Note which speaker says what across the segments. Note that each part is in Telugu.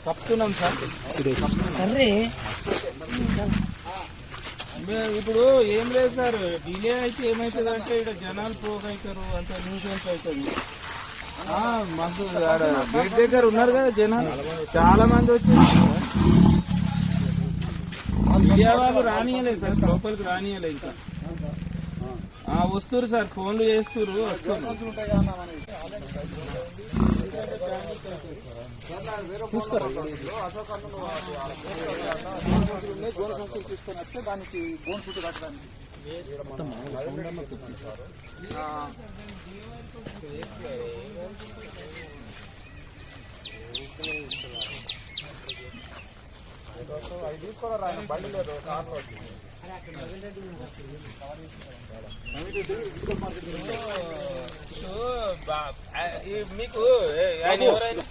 Speaker 1: కప్పుతున్నాం సార్. ఇప్పుడు ఏం లేదు సార్, డిలే అయితే ఏమవుతుంది అంటే ఇక్కడ జనాలు పోగవుతారు, అంత న్యూసెన్స్ అవుతుంది. మాకు గేట్ దగ్గర ఉన్నారు కదా జనాలు, చాలా మంది వచ్చారు. మీడియా వాళ్ళు రానియలేదు సార్, లోపలికి రానియలేదు. ఇంకా వస్తున్నారు సార్, ఫోన్లు చేస్తున్నారు, వస్తున్నారు.
Speaker 2: తీసుకొని వస్తే దానికి బోన్ ఫుడ్ కట్టడానికి అవి తీసుకోరా, బండి లేదు కార్లో.
Speaker 1: మీకు ఆయన ఎవరైనా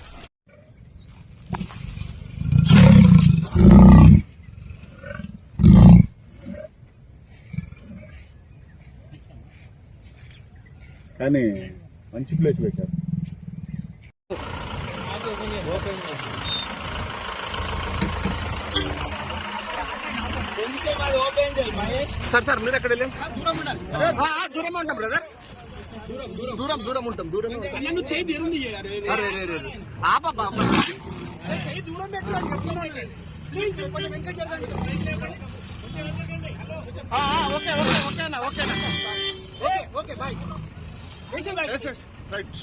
Speaker 2: కానీ మంచి ప్లేస్ పెట్టారు.
Speaker 3: సార్ మీరు ఎక్కడ వెళ్ళండి? దూరం ఉంటాం బ్రదర్, దూరం ఉంటాం. ఓకేనా, రైట్.